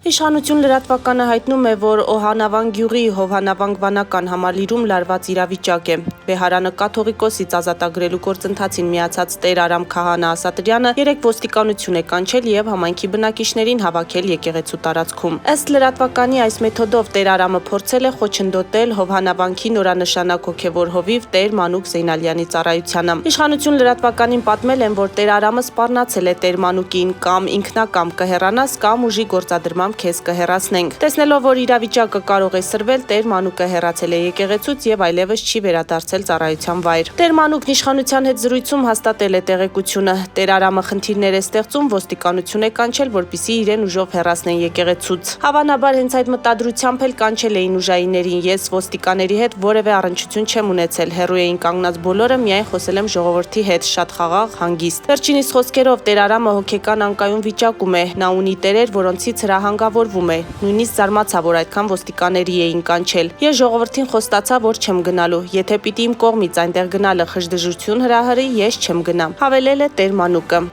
Իշխանություն լրատվականը հայտնում է, որ Օհանավան գյուղի Հովհանավան վանական համալիրում լարված իրավիճակ է։ Բեհարանը կաթողիկոսից ազատագրելու գործընթացին միացած Տեր Արամ Քահանա Ասատրյանը երեկ ոստիկանություն է կանչել եւ համայնքի բնակիչներին հավաքել եկեղեցու տարածքում։ Ըստ լրատվականի այս մեթոդով Տեր Արամը փորձել է խոչընդոտել Հովհանավանքի նորանշանակ հոգևոր հովիվ Տեր Մանուկ Զեյնալյանի ծառայությանը։ Իշխանություն լրատվականին պատմել են, որ Տեր Արամը սպառնացել է Տեր Մանուկին կամ ինքնակամ կհեռանաս կամ ուժի գործադրմամբ քեզ կհեռացնենք։ Տեսնելով, որ իրավիճակը կարող է սրվել, Տեր Մանուկը հեռացել է եկեղեցուց եւ այլևս չի վերադարձել ծառայության վայր։ Տեր Մանուկն իշխանության հետ զրույցում հաստատել է տեղեկությունը։ Տեր Արամը խնդիրներ է ստեղծում, ոստիկանություն է կանչել, որպեսզի իրեն ուժով հեռացնեն եկեղեցուց։ Հավանաբար հենց այդ մտադրությամբ էլ կանչել էին ուժայիններին։ Ես ոստիկաների հետ որևէ առնչություն չեմ ունեցել։ Հեռու էին կանգնած բոլորը, միայն խոսել եմ ժողովրդի հետ, շատ խաղաղ, հանգիստ։ Վերջինիս խոսքերով Տեր Արամը հոգեկան անկայուն վիճակում է։ Նա ունի տերեր, որոնցից հրահանգավորվում է։ Նույնիսկ զարմացա, որ այդքան ոստիկաների էին կանչել։ Ես ժողովրդին խոստացա, որ չեմ գնալու։ Եթե պիտի իմ կողմից այնտեղ գնալը խժդժություն հրահրի, ես չեմ գնա, հավելել է Տեր Մանուկը։